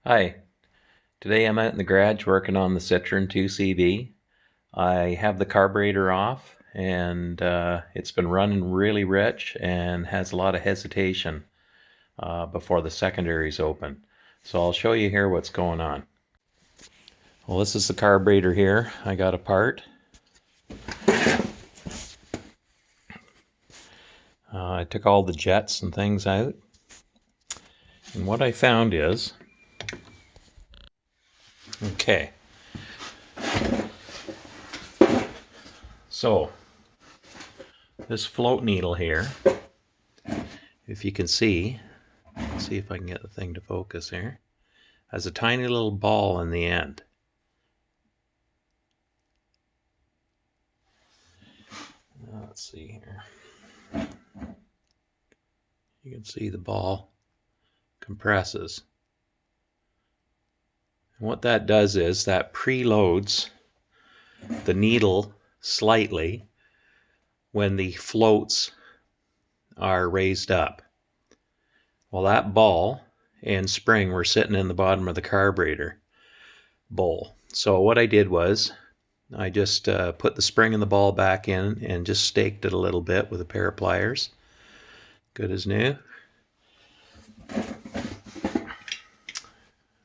Hi, today I'm out in the garage working on the Citroen 2CV. I have the carburetor off and it's been running really rich and has a lot of hesitation before the secondaries open. So I'll show you here what's going on. Well, this is the carburetor here. I got a part. I took all the jets and things out. And what I found is, okay, so this float needle here, if you can see, let's see if I can get the thing to focus here, has a tiny little ball in the end. Let's see here. You can see the ball compresses. And what that does is that preloads the needle slightly when the floats are raised up. Well, that ball and spring were sitting in the bottom of the carburetor bowl. So what I did was I just put the spring and the ball back in and just staked it a little bit with a pair of pliers. Good as new.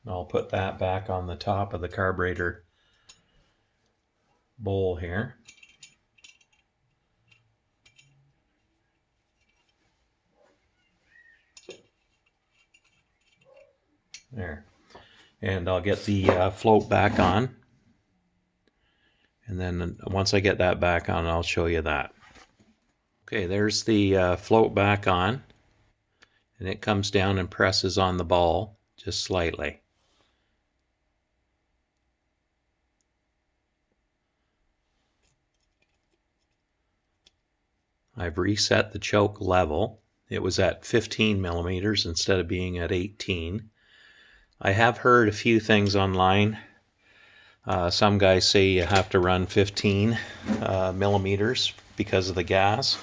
I'll put that back on the top of the carburetor bowl here. There. And I'll get the float back on. And then once I get that back on, I'll show you that. Okay, there's the float back on. And it comes down and presses on the ball just slightly. I've reset the choke level. It was at 15 millimeters instead of being at 18. I have heard a few things online. Some guys say you have to run 15 millimeters because of the gas.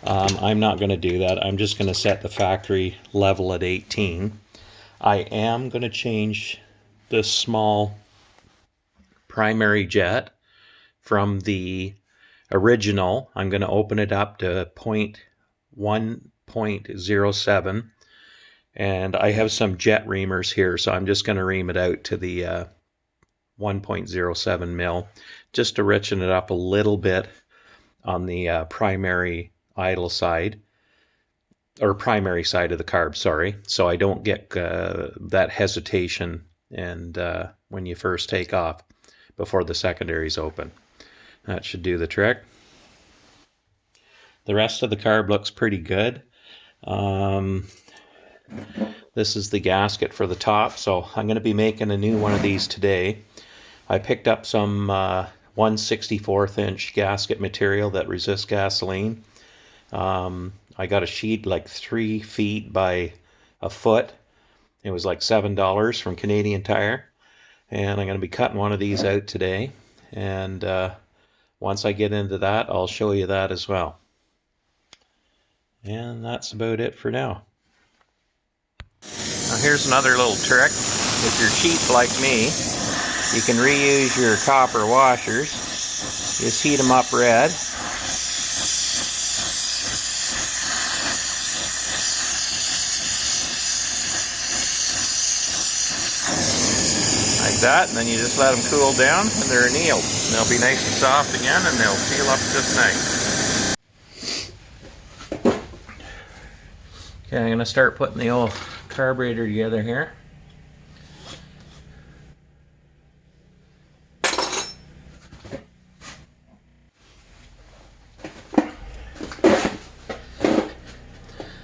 I'm not going to do that. I'm just going to set the factory level at 18. I am going to change this small primary jet from the original. I'm going to open it up to 1.07, and I have some jet reamers here, so I'm just going to ream it out to the 1.07 mil, just to richen it up a little bit on the primary idle side, or primary side of the carb, sorry, so I don't get that hesitation and when you first take off before the secondaries open. That should do the trick. The rest of the carb looks pretty good. This is the gasket for the top, so I'm going to be making a new one of these today. I picked up some 1/64 inch gasket material that resists gasoline. I got a sheet like 3 feet by a foot. It was like $7 from Canadian Tire. And I'm going to be cutting one of these out today. And once I get into that, I'll show you that as well. And that's about it for now. Now here's another little trick. If you're cheap like me, you can reuse your copper washers. Just heat them up red. Like that, and then you just let them cool down and they're annealed. And they'll be nice and soft again, and they'll seal up just nice. Okay, I'm going to start putting the old carburetor together here.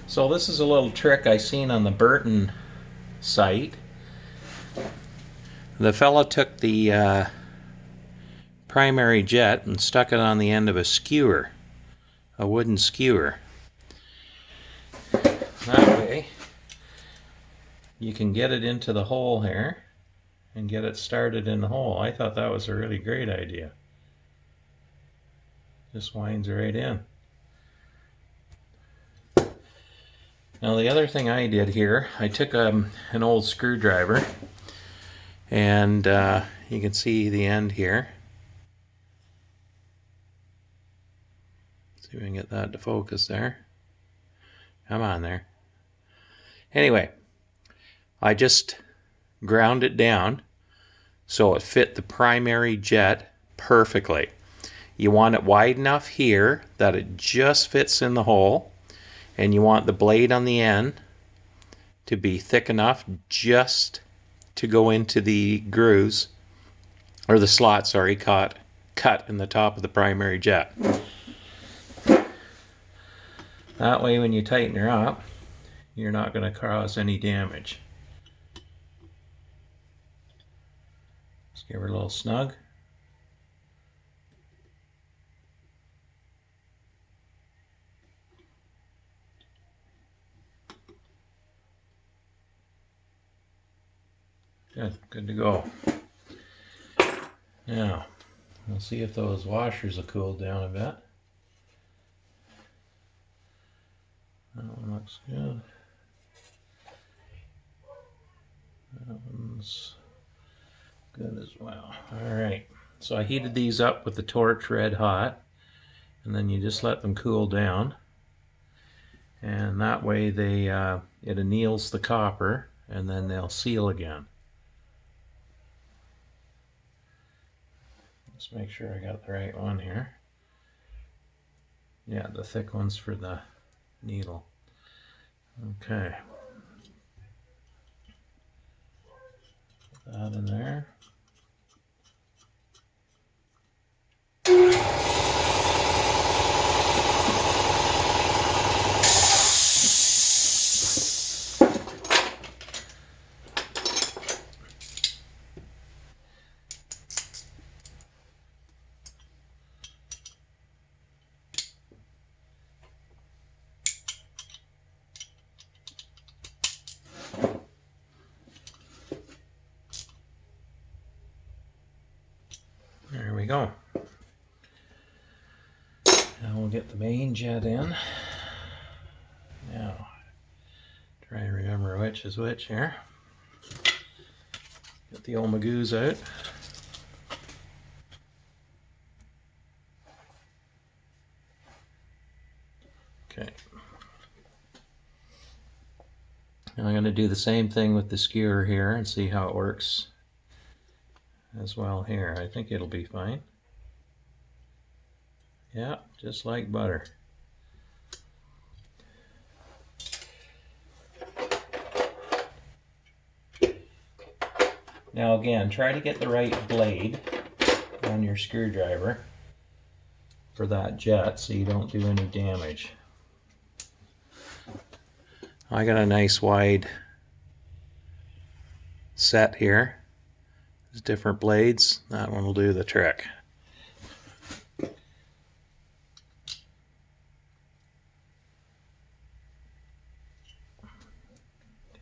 So this is a little trick I seen on the Burton site. The fella took the primary jet and stuck it on the end of a skewer, a wooden skewer. That way you can get it into the hole here and get it started in the hole. I thought that was a really great idea. Just winds right in. Now the other thing I did here, I took an old screwdriver, and you can see the end here. See if we can get that to focus there. Come on there. Anyway, I just ground it down so it fit the primary jet perfectly. You want it wide enough here that it just fits in the hole, and you want the blade on the end to be thick enough just to go into the grooves, or the slot, sorry, cut in the top of the primary jet. That way when you tighten her up, you're not going to cause any damage. Just give her a little snug. Good to go. Now, we'll see if those washers will cool down a bit. That one looks good. That one's good as well. Alright, so I heated these up with the torch red hot, and then you just let them cool down, and that way they it anneals the copper, and then they'll seal again. Just make sure I got the right one here. Yeah, the thick one's for the needle. Okay. Put that in there. There we go. Now we'll get the main jet in. Now, try and remember which is which here. Get the old magoos out. Okay. Now I'm going to do the same thing with the skewer here and see how it works as well here. I think it'll be fine. Yeah, just like butter. Now again, try to get the right blade on your screwdriver for that jet so you don't do any damage. I got a nice wide set here. There's different blades. That one will do the trick.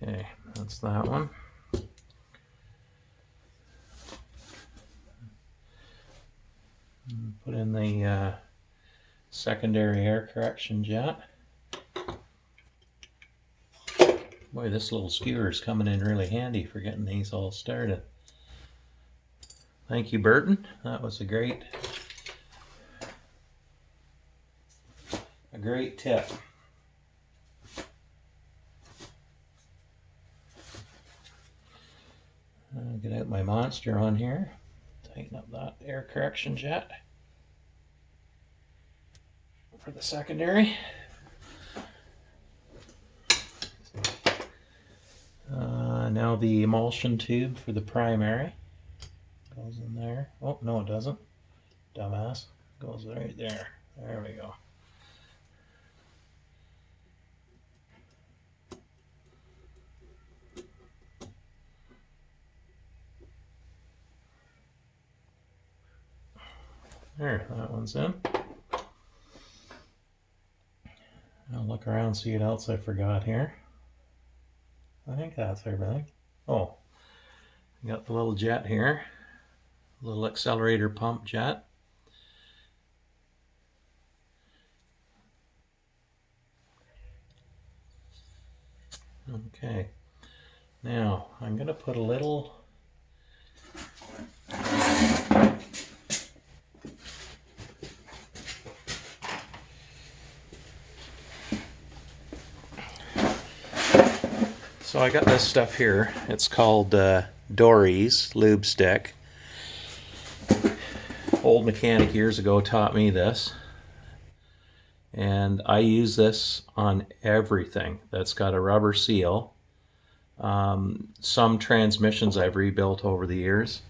Okay, that's that one. Put in the secondary air correction jet. Boy, this little skewer is coming in really handy for getting these all started. Thank you, Burton. That was a great tip. I'll get out my monster on here. Tighten up that air correction jet for the secondary. Now the emulsion tube for the primary goes in there. Oh, no it doesn't. Dumbass. Goes right there. There we go. There, that one's in. I'll look around, see what else I forgot here. I think that's everything. Oh, I got the little jet here, little accelerator pump jet. Okay, now I'm going to put a little so I got this stuff here. It's called Dory's Lube Stick. Old mechanic years ago taught me this, and I use this on everything that's got a rubber seal. Some transmissions I've rebuilt over the years,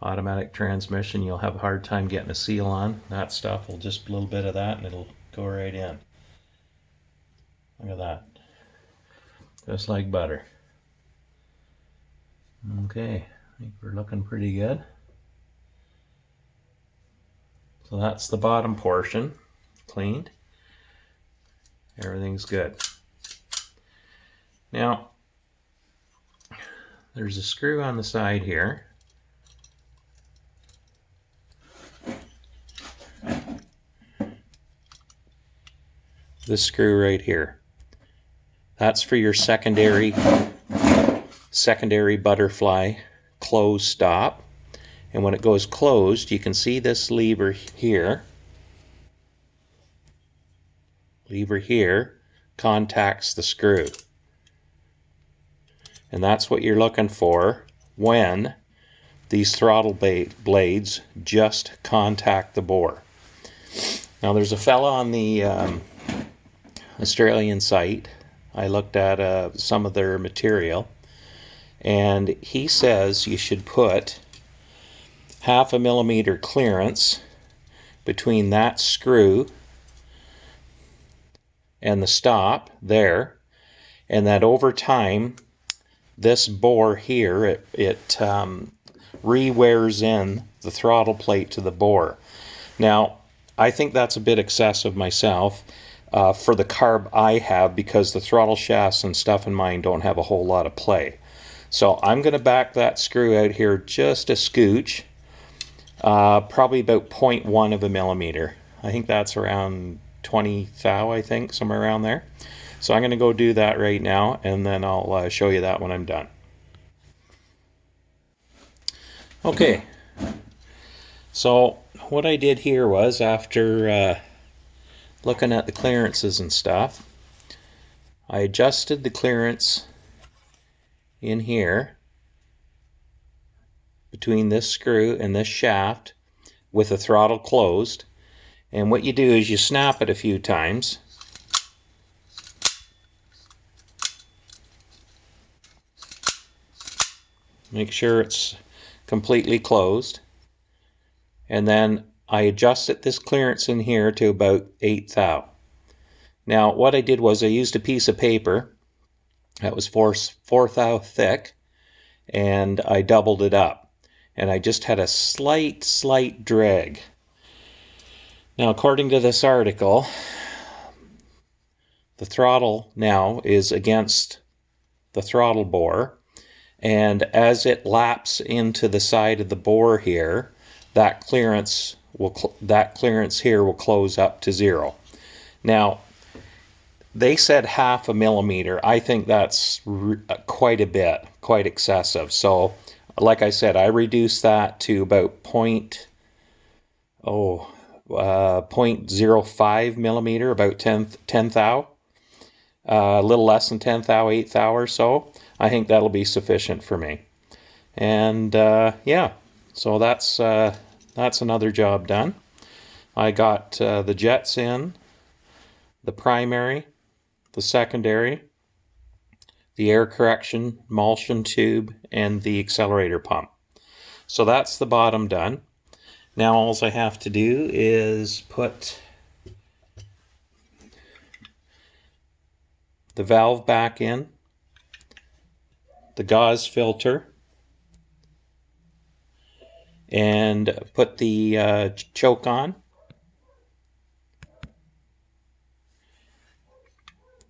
automatic transmission, you'll have a hard time getting a seal on. That stuff will just a little bit of that and it'll go right in. Look at that, just like butter. Okay, I think we're looking pretty good. So that's the bottom portion cleaned. Everything's good. Now there's a screw on the side here. This screw right here. That's for your secondary butterfly close stop. And when it goes closed, you can see this lever here. Lever here contacts the screw. And that's what you're looking for when these throttle blades just contact the bore. Now there's a fella on the Australian site. I looked at some of their material, and he says you should put 1/2 millimeter clearance between that screw and the stop there, and that over time this bore here, it re-wears in the throttle plate to the bore. Now I think that's a bit excessive myself for the carb I have, because the throttle shafts and stuff in mine don't have a whole lot of play. So I'm going to back that screw out here just a scooch, probably about 0.1 of a millimeter. I think that's around 20 thou, I think, somewhere around there. So I'm going to go do that right now, and then I'll show you that when I'm done. Okay, so what I did here was, after looking at the clearances and stuff, I adjusted the clearance in here between this screw and this shaft with the throttle closed. And what you do is you snap it a few times. Make sure it's completely closed. And then I adjusted this clearance in here to about 8 thou. Now what I did was I used a piece of paper that was 4 thou thick, and I doubled it up. And I just had a slight drag. Now according to this article, the throttle now is against the throttle bore, and as it laps into the side of the bore here, that clearance here will close up to 0. Now they said 1/2 millimeter. I think that's quite a bit, quite excessive. So like I said, I reduced that to about 0.05 millimeter, about 10 thou, a little less than 10 thou, 8 thou or so. I think that'll be sufficient for me. And yeah, so that's another job done. I got the jets in, the primary, the secondary, the air correction emulsion tube, and the accelerator pump. So that's the bottom done. Now all I have to do is put the valve back in, the gauze filter, and put the choke on,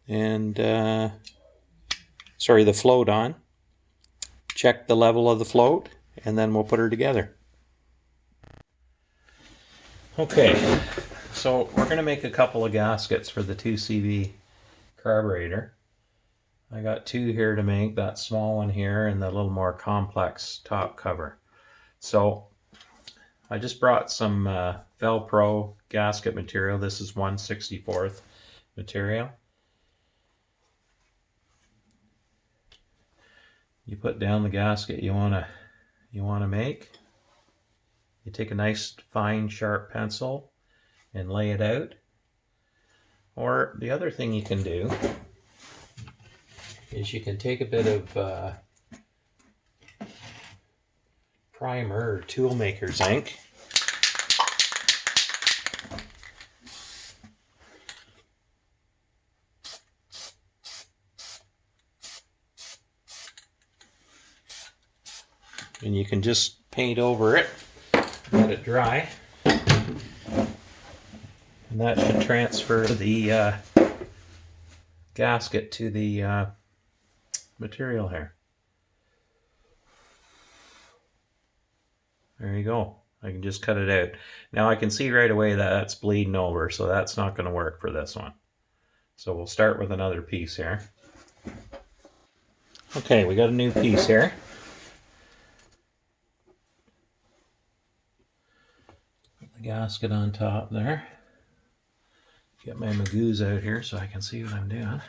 and the float on. Check the level of the float, and then we'll put her together. Okay, so we're going to make a couple of gaskets for the 2CV carburetor. I got two here to make, that small one here and the little more complex top cover. So I just brought some Velcro gasket material. This is 1/64 material. You put down the gasket you want to make. You take a nice fine sharp pencil and lay it out. Or the other thing you can do is you can take a bit of primer or tool maker's ink. And you can just paint over it, let it dry, and that should transfer the gasket to the material here. There you go. I can just cut it out. Now I can see right away that that's bleeding over, so that's not going to work for this one. So we'll start with another piece here. Okay, we got a new piece here. Gasket on top there. Get my magoos out here so I can see what I'm doing.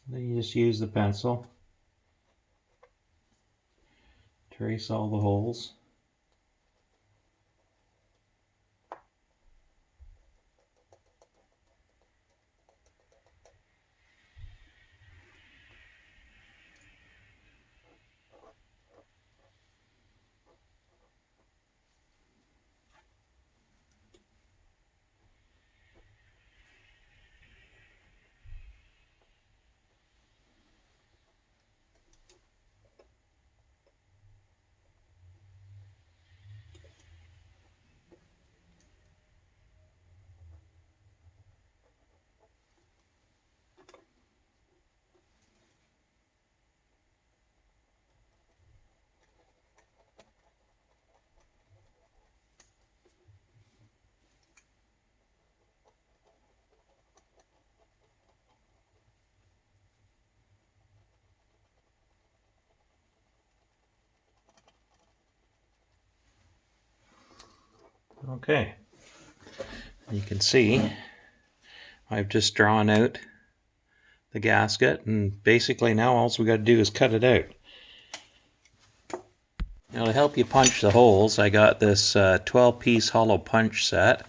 Then you just use the pencil, trace all the holes. Okay, you can see I've just drawn out the gasket, and basically now all we got to do is cut it out. Now to help you punch the holes, I got this 12-piece hollow punch set.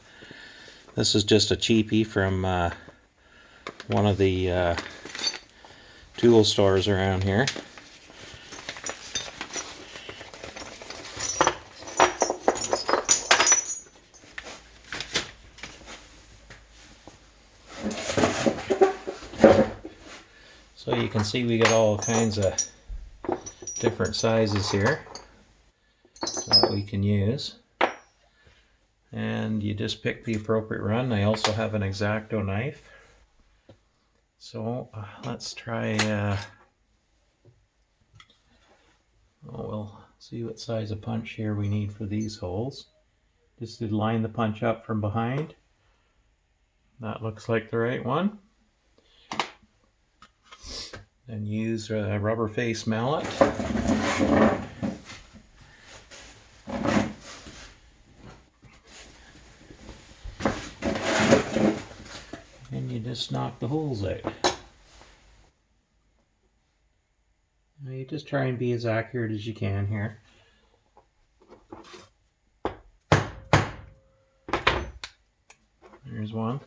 This is just a cheapie from one of the tool stores around here. So you can see we got all kinds of different sizes here that we can use. And you just pick the appropriate run. I also have an X-Acto knife. So let's try, we'll see what size of punch here we need for these holes. Just to line the punch up from behind. That looks like the right one. And use a rubber face mallet. And you just knock the holes out. Now you just try and be as accurate as you can here. There's one.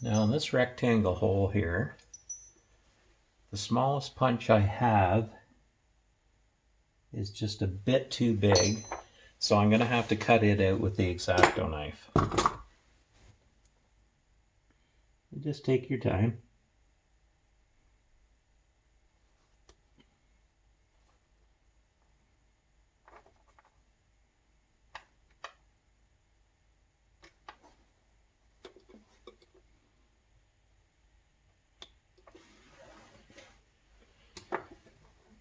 Now in this rectangle hole here, the smallest punch I have is just a bit too big, So I'm going to have to cut it out with the X-Acto knife. Just take your time.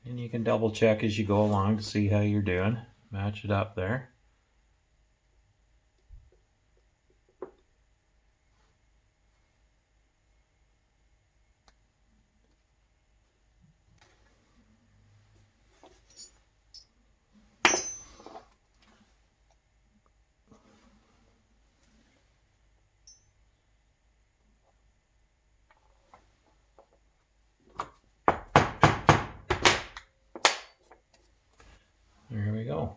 And you can double check as you go along to see how you're doing. Match it up there. There we go.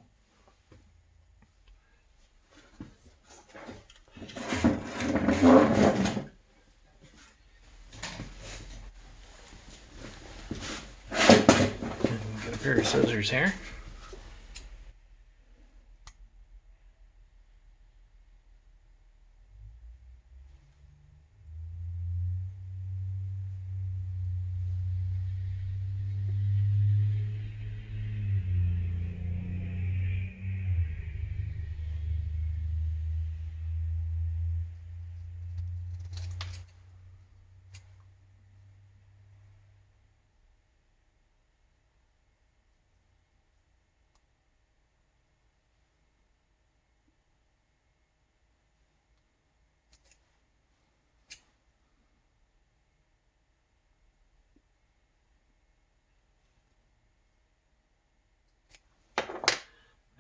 Get a pair of scissors here.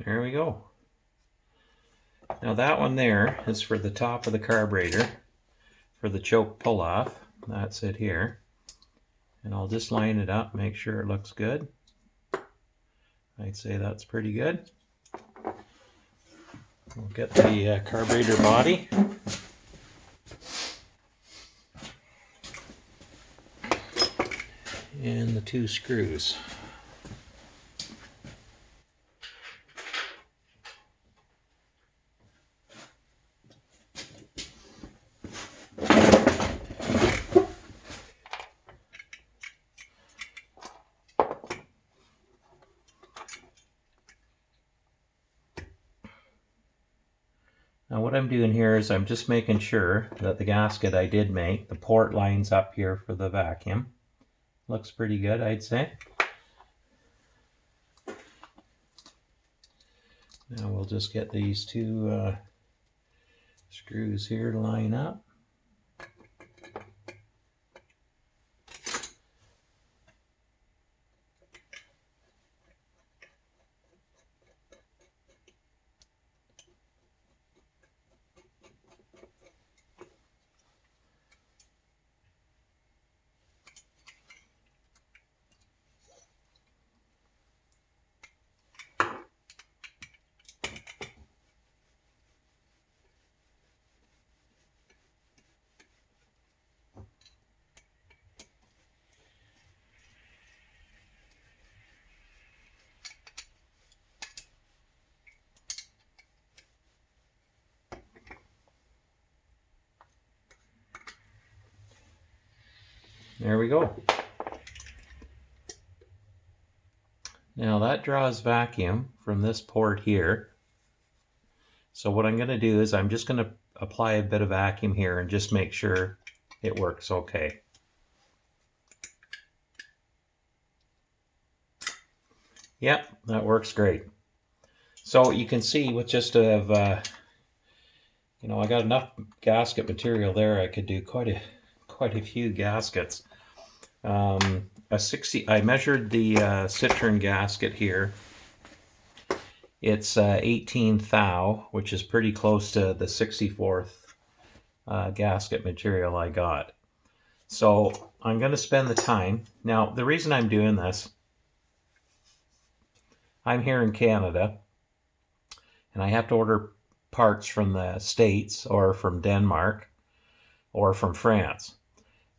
There we go. Now that one there is for the top of the carburetor, for the choke pull-off. That's it here. And I'll just line it up, make sure it looks good. I'd say that's pretty good. We'll get the carburetor body. And the two screws. Now what I'm doing here is I'm just making sure that the gasket I did make, the port lines up here for the vacuum. Looks pretty good, I'd say. Now we'll just get these two screws here to line up. There we go. Now that draws vacuum from this port here. So what I'm going to do is I'm just going to apply a bit of vacuum here and just make sure it works okay. Yep, that works great. So you can see with just I got enough gasket material there. I could do quite a few gaskets. I measured the Citroen gasket here. It's 18 thou, which is pretty close to the 64th gasket material I got. So I'm going to spend the time. Now the reason I'm doing this, I'm here in Canada and I have to order parts from the States or from Denmark or from France.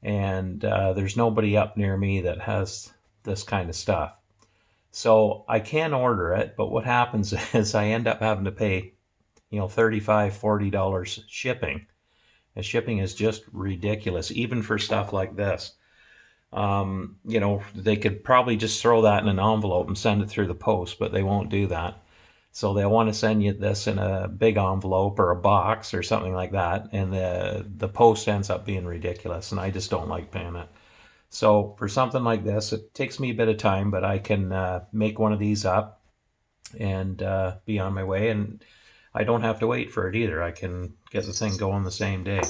And there's nobody up near me that has this kind of stuff. So I can order it, but what happens is I end up having to pay, $35, $40 shipping. And shipping is just ridiculous, even for stuff like this. They could probably just throw that in an envelope and send it through the post, but they won't do that. So they'll want to send you this in a big envelope or a box or something like that, and the post ends up being ridiculous, and I just don't like paying it. So for something like this, it takes me a bit of time, but I can make one of these up and be on my way, and I don't have to wait for it either. I can get the thing going the same day.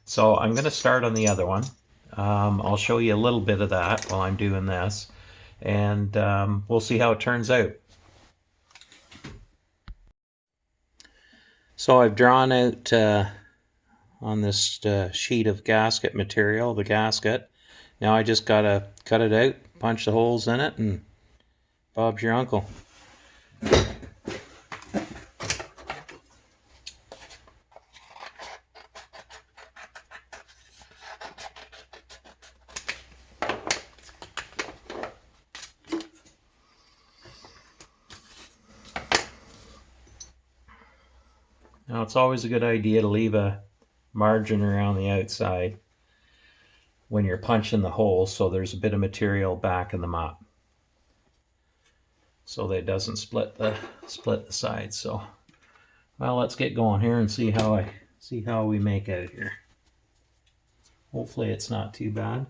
So I'm going to start on the other one. I'll show you a little bit of that while I'm doing this, and we'll see how it turns out. So I've drawn out on this sheet of gasket material, the gasket. Now I just gotta cut it out, punch the holes in it, and Bob's your uncle. Now it's always a good idea to leave a margin around the outside when you're punching the holes, so there's a bit of material backing them up, so that it doesn't split the sides. So, well, let's get going here and see how we make out here. Hopefully it's not too bad.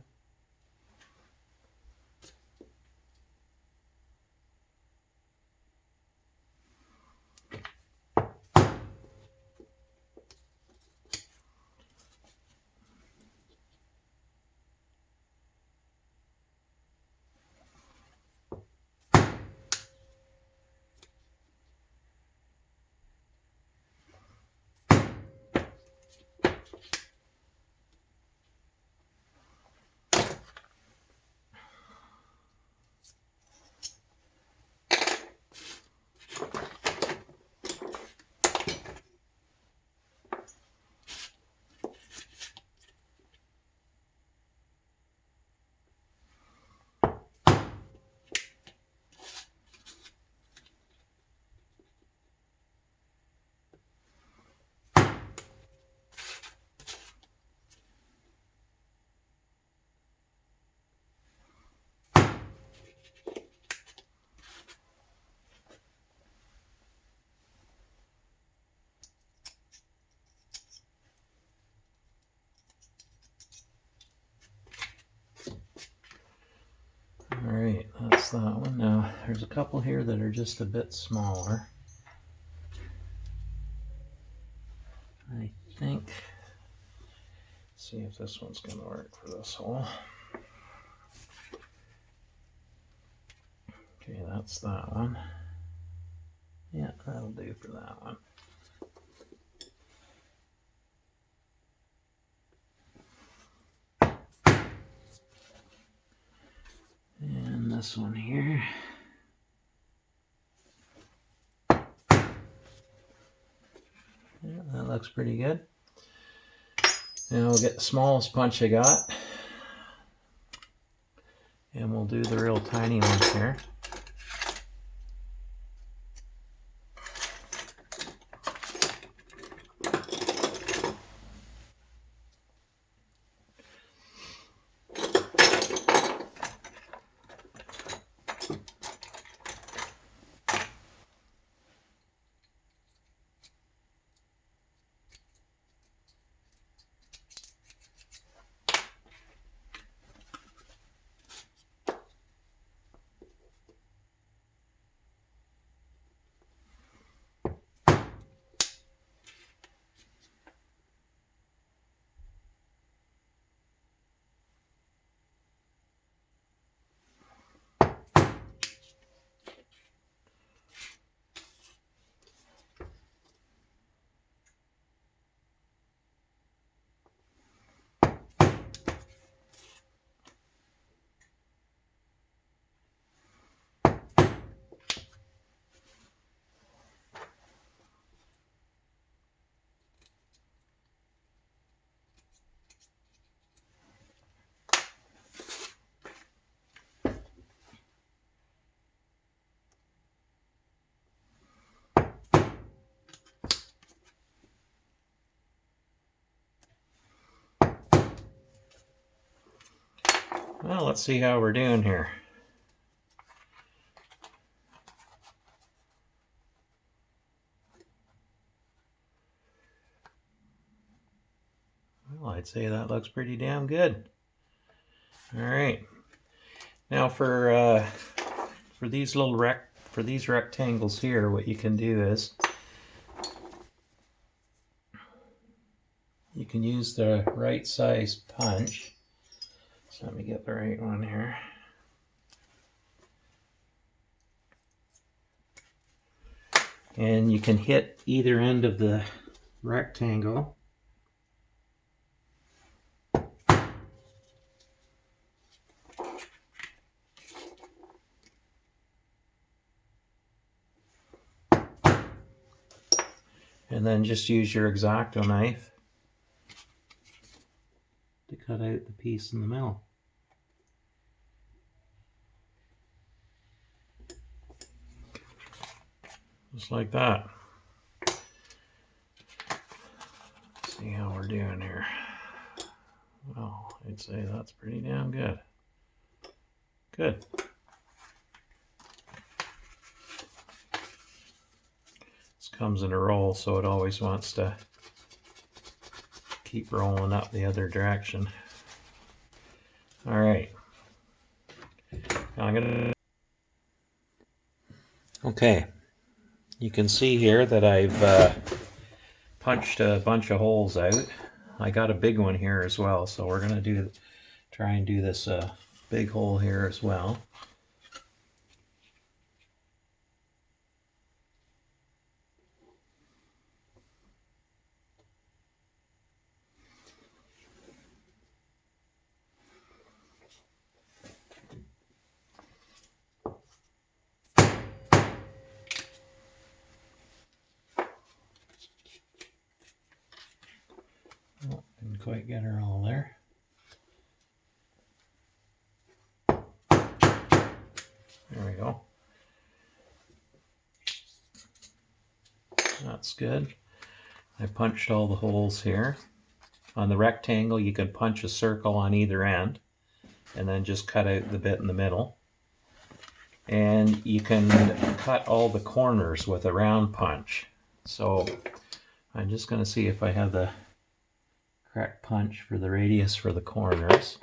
Alright, that's that one. Now, there's a couple here that are just a bit smaller. I think, let's see if this one's going to work for this hole. Okay, that's that one. Yeah, that'll do for that one. And this one here. Yeah, that looks pretty good. Now we'll get the smallest punch I got, and we'll do the real tiny ones here. Well, let's see how we're doing here. Well, I'd say that looks pretty damn good. All right. Now for these rectangles here, what you can do is you can use the right size punch. So let me get the right one here. And you can hit either end of the rectangle. And then just use your X-Acto knife to cut out the piece in the middle. Just like that. Let's see how we're doing here. Well, I'd say that's pretty damn good. Good. This comes in a roll, so it always wants to keep rolling up the other direction. All right. Now I'm gonna. Okay. You can see here that I've punched a bunch of holes out. I got a big one here as well, so we're gonna try and do this big hole here as well. Oh, didn't quite get her all there. There we go. That's good. I punched all the holes here. On the rectangle, you can punch a circle on either end and then just cut out the bit in the middle. And you can cut all the corners with a round punch. So I'm just going to see if I have the correct punch for the radius for the corners.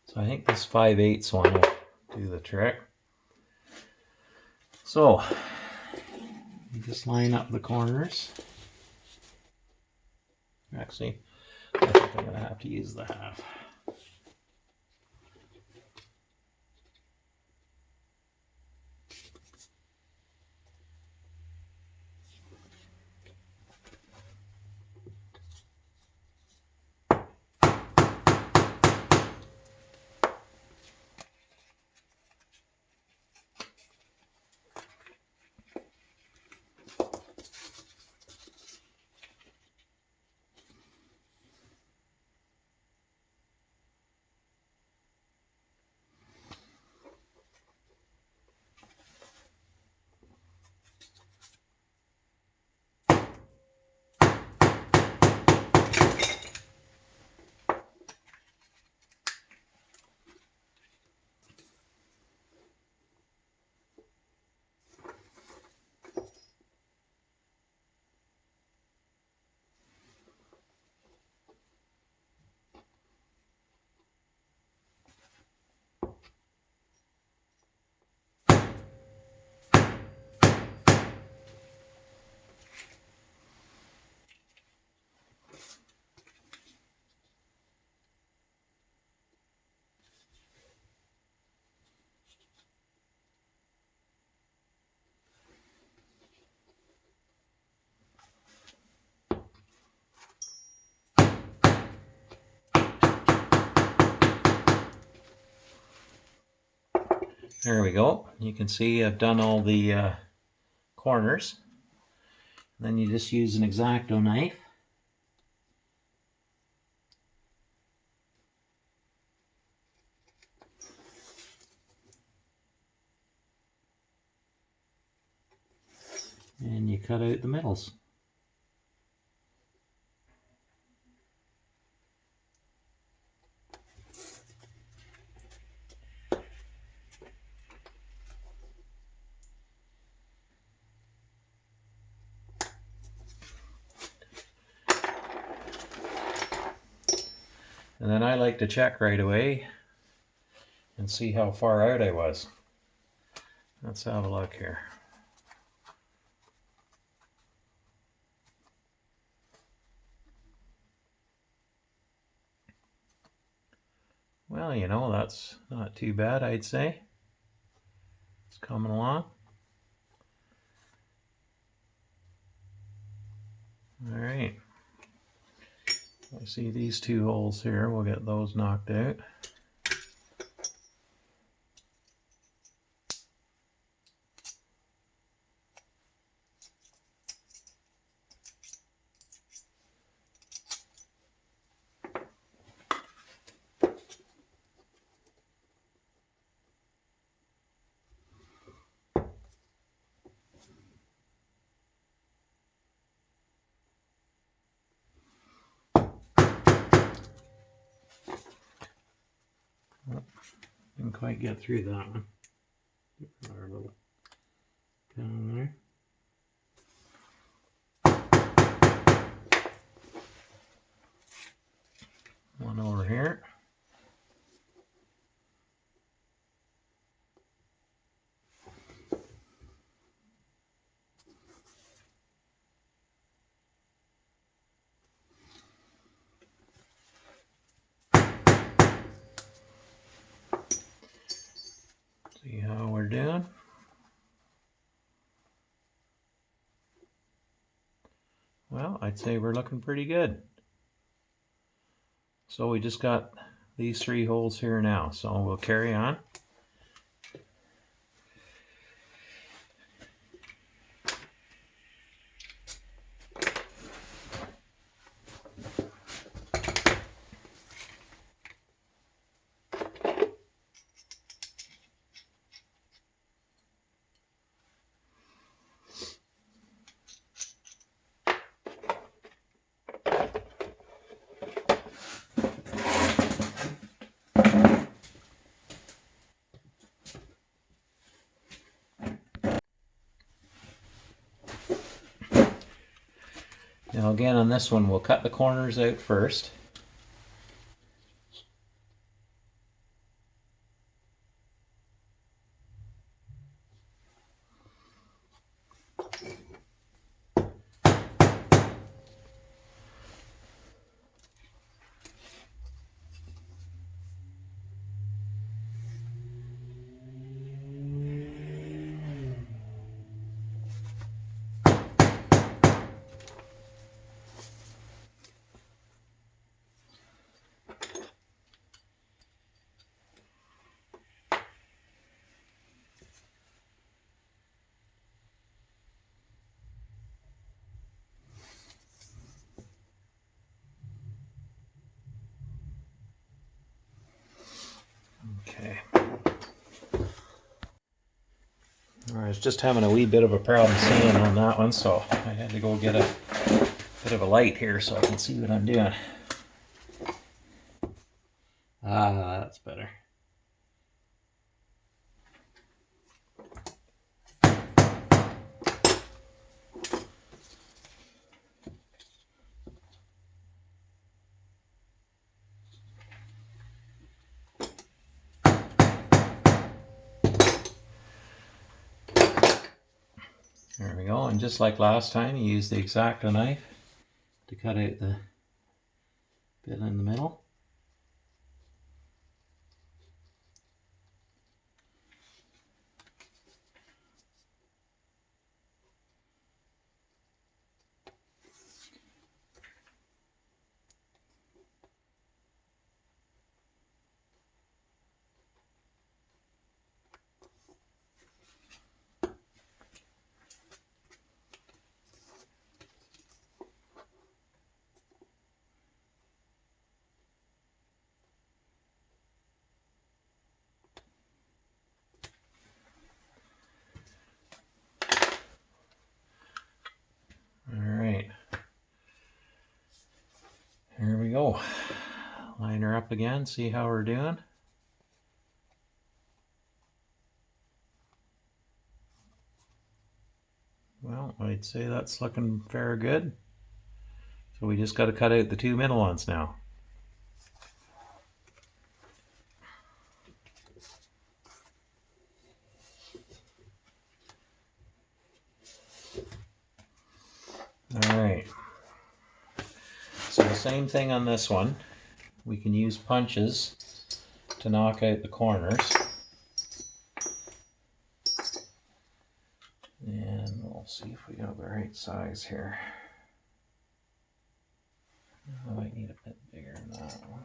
So I think this 5/8 one will do the trick. So you just line up the corners. Actually, I think I'm going to have to use the half. There we go. You can see I've done all the corners. Then you just use an X-Acto knife. And you cut out the middles. And then I like to check right away and see how far out I was. Let's have a look here. Well, you know, that's not too bad, I'd say. It's coming along. All right. I see these two holes here. We'll get those knocked out. Didn't quite get through that one. Our little down there. One over here. See how we're doing. Well, I'd say we're looking pretty good. So we just got these 3 holes here now, so we'll carry on. Now again on this one, we'll cut the corners out first. Okay. I was just having a wee bit of a problem seeing on that one, so I had to go get a bit of a light here so I can see what I'm doing. Ah, that's better. There we go, and just like last time, you use the X-Acto knife to cut out the bit in the middle. So, line her up again, see how we're doing. Well, I'd say that's looking fair good. So we just got to cut out the two middle ones now. Alright, so the same thing on this one. We can use punches to knock out the corners. And we'll see if we got the right size here. I might need a bit bigger than that one.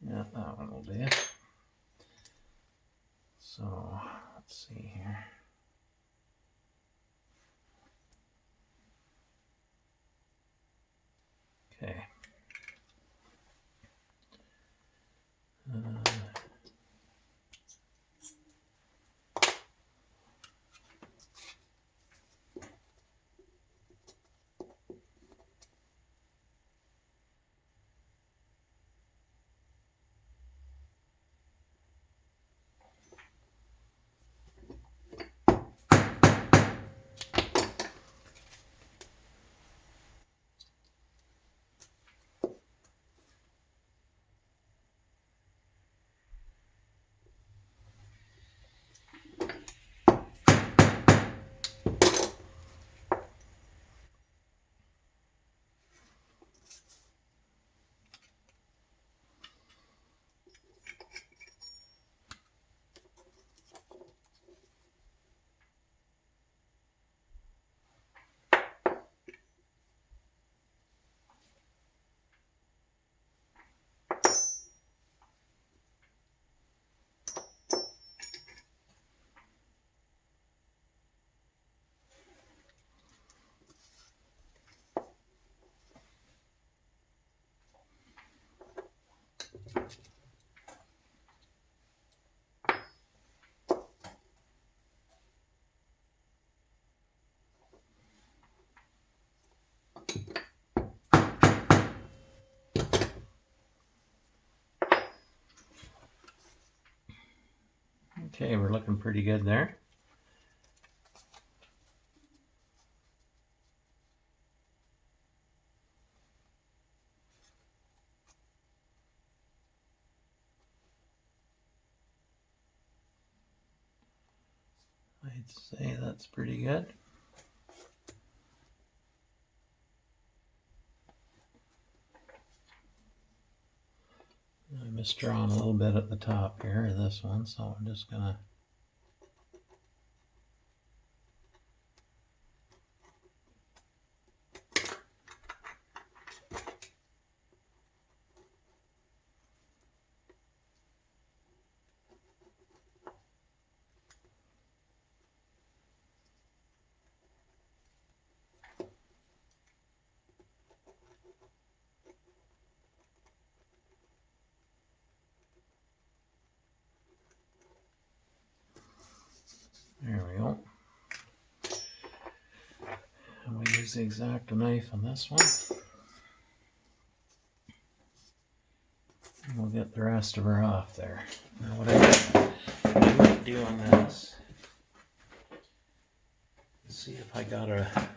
Yeah, that one will do. So, let's see here. Okay. Okay, we're looking pretty good there. I'd say that's pretty good. I misdrawn a little bit at the top here of this one, so I'm just gonna there we go. And we use the X-Acto knife on this one. And we'll get the rest of her off there. Now what I might do on this is see if I got a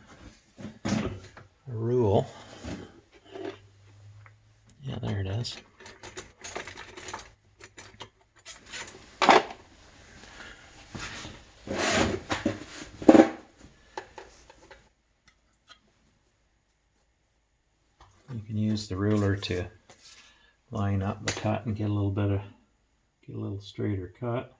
rule. Yeah, there it is. You can use the ruler to line up the cut and get a little straighter cut.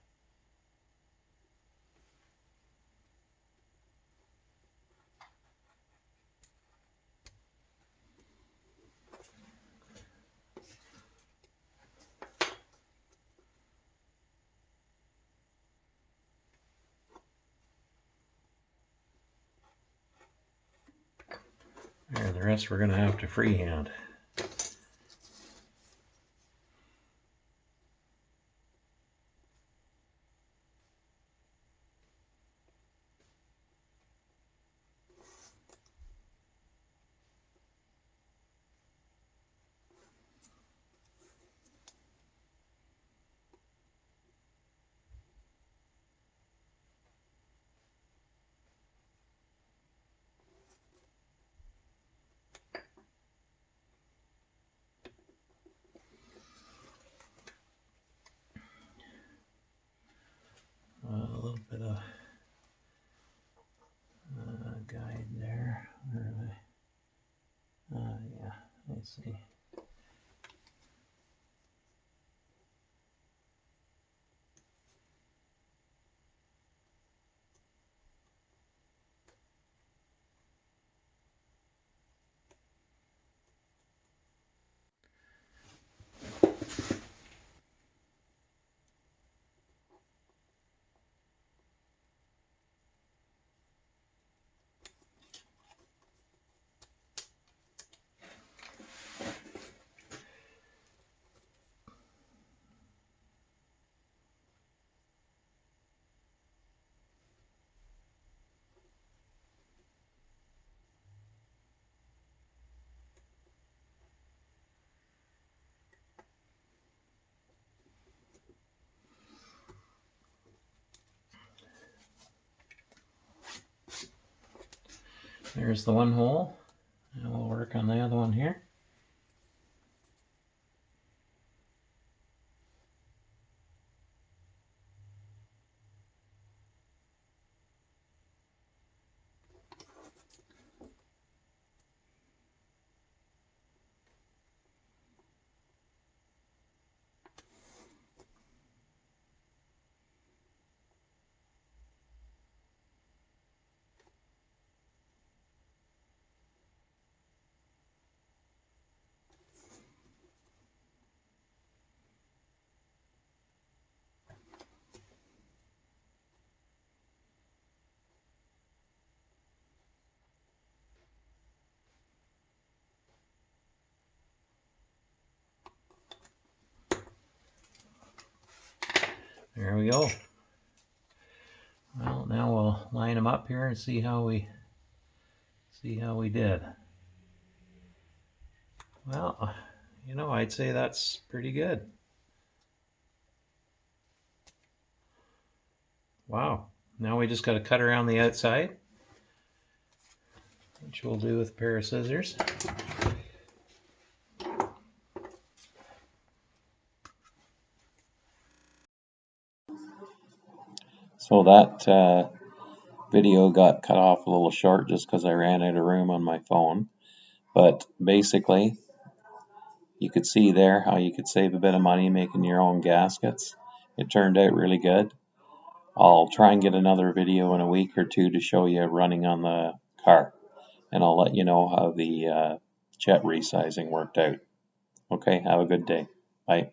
There, the rest we're going to have to freehand. see. There's the one hole, and we'll work on the other one here. There we go. Well, now we'll line them up here and see how we did. Well, you know, I'd say that's pretty good. Wow. Now we just got to cut around the outside, which we'll do with a pair of scissors. So that video got cut off a little short just because I ran out of room on my phone. But basically, you could see there how you could save a bit of money making your own gaskets. It turned out really good. I'll try and get another video in a week or two to show you running on the car. And I'll let you know how the jet resizing worked out. Okay, have a good day. Bye.